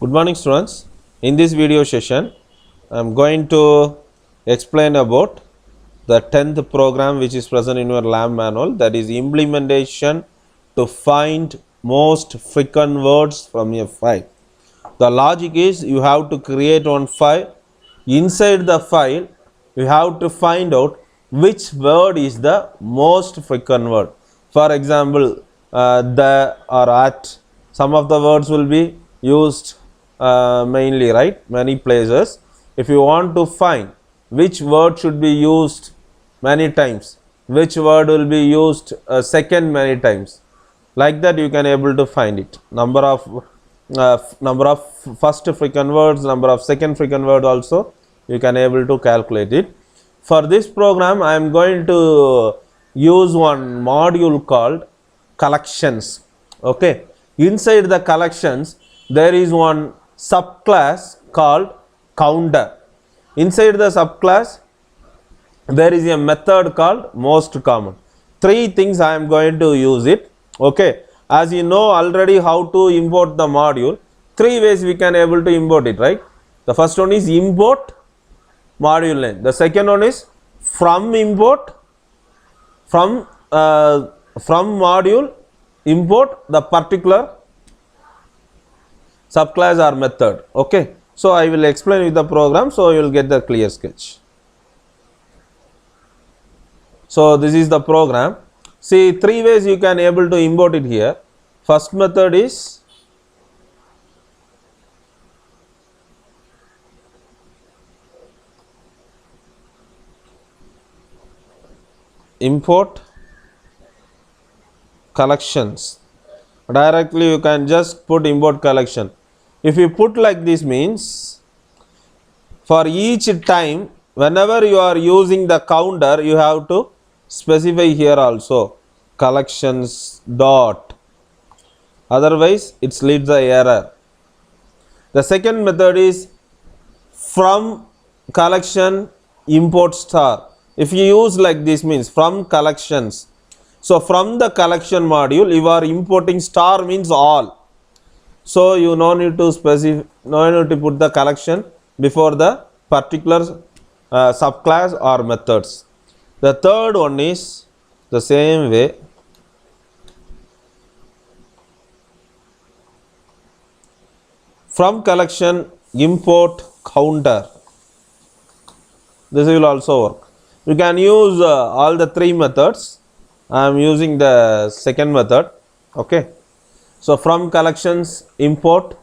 Good morning students. In this video session I am going to explain about the 10th program which is present in your lab manual, that is implementation to find most frequent words from a file. The logic is you have to create one file. Inside the file you have to find out which word is the most frequent word. For example, the or at, some of the words will be used mainly, right, many places. If you want to find which word should be used many times, which word will be used second many times, like that you can able to find it. Number of first frequent words, number of second frequent word also you can able to calculate it. For this program I am going to use one module called collections. Okay, inside the collections there is one subclass called counter. Inside the subclass there is a method called most common. Three things I am going to use it. Okay, as you know already how to import the module, three ways we can able to import it, right? The first one is import module name. The second one is from import, from module import the particular subclass or method. Okay, so I will explain with the program so you will get the clear sketch. So this is the program. See, three ways you can able to import it here. First method is import collections. Directly you can just put import collection. If you put like this means for each time whenever you are using the counter you have to specify here also collections dot, otherwise it leads the error. The second method is from collection import star. If you use like this means from collections, so from the collection module you are importing star means all, so you no need to specify, no need to put the collection before the particular subclass or methods. The third one is the same way, from collection import counter. This will also work. You can use all the three methods. I am using the second method. Okay, so from collections import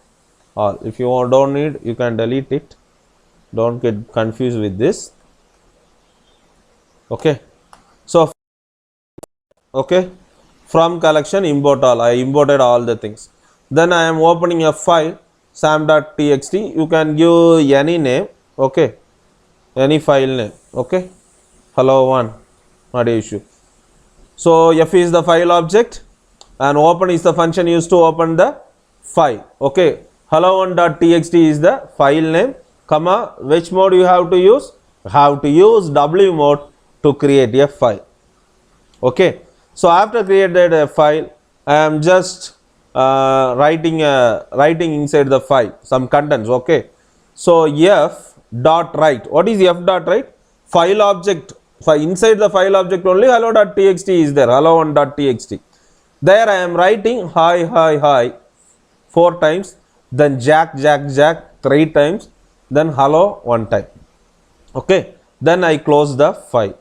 all. If you don't need, you can delete it. Don't get confused with this. Okay, so okay, from collection import all. I imported all the things. Then I am opening a file sam.txt. You can give any name. Okay, any file name. Okay, hello one, not an issue. So f is the file object and open is the function used to open the file. Okay, hello1.txt is the file name, comma, which mode you have to use? Have to use w mode to create a file. Okay, so after created a file I am just writing inside the file some contents. Okay, so f dot write. What is f dot write? File object. Inside the file object only hello.txt is there, hello1.txt. There I am writing hi 4 times, then jack 3 times, then hello 1 time. Okay, then I close the file.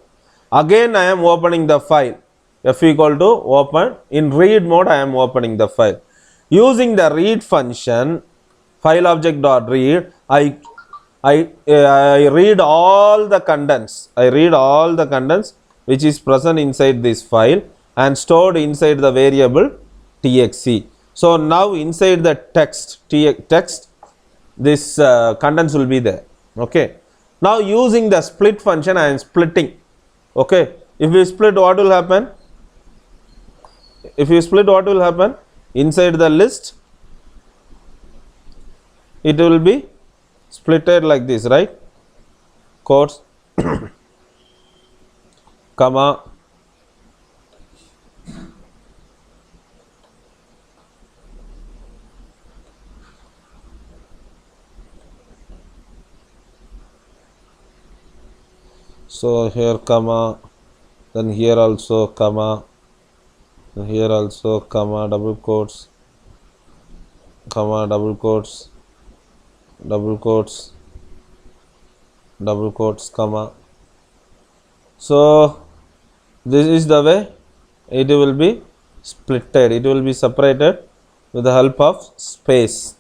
Again I am opening the file, f equal to open. In read mode I am opening the file. Using the read function, file object dot read, I read all the contents. I read all the contents which is present inside this file and stored inside the variable txt. So now inside the text this contents will be there. Okay, now using the split function I am splitting. Okay, if we split, what will happen? If you split, what will happen? Inside the list it will be splitted like this, right? Quotes comma So here comma, then here also comma, then here also comma, double quotes, comma, double quotes, double quotes, double quotes, comma. So this is the way it will be splitted, it will be separated with the help of space,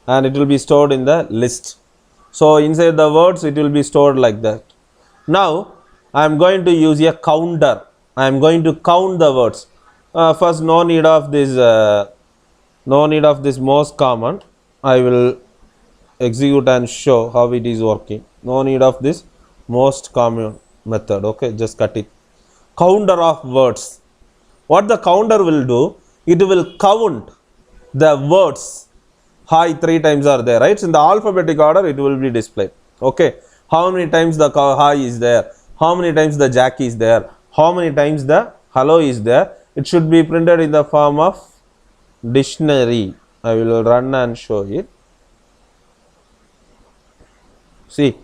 and it will be stored in the list. So inside the words it will be stored like that. Now I am going to use a counter. I am going to count the words. First, no need of this most common. I will execute and show how it is working. No need of this most common method. Okay, just cut it. Counter of words. What the counter will do, it will count the words. Hi 3 times are there, right? So in the alphabetic order it will be displayed. Okay, how many times the hi is there, how many times the Jack is there, how many times the hello is there. It should be printed in the form of dictionary. I will run and show it. See,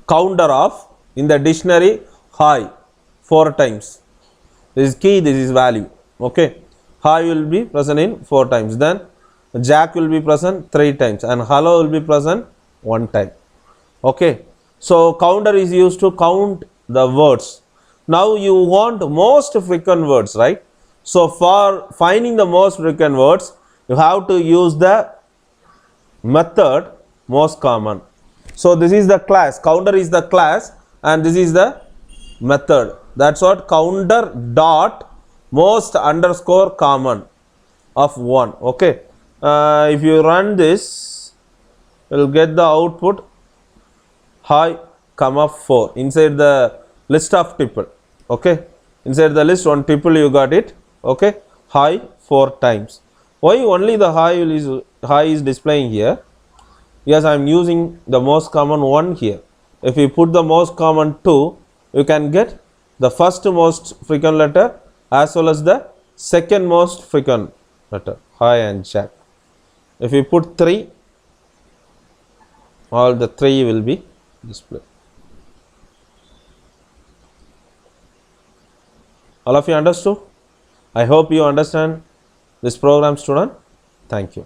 counter of in the dictionary, hi 4 times. This is key, this is value. Okay, hi will be present in 4 times, then Jack will be present 3 times, and hello will be present 1 time. Okay, so counter is used to count the words. Now you want most frequent words, right? So for finding the most frequent words, you have to use the method most common. So this is the class, counter is the class, and this is the method. That's what counter dot most underscore common of 1. Okay, if you run this, you will get the output hi comma 4 inside the list of tuple. Okay, inside the list one tuple you got it. Okay, hi 4 times. Why only the hi is displaying here? Yes, I am using the most common 1 here. If you put the most common 2, you can get the first most frequent letter as well as the second most frequent letter, hi and Jack. If you put 3, all the 3 will be displayed. All of you understood? I hope you understand this program, student. Thank you.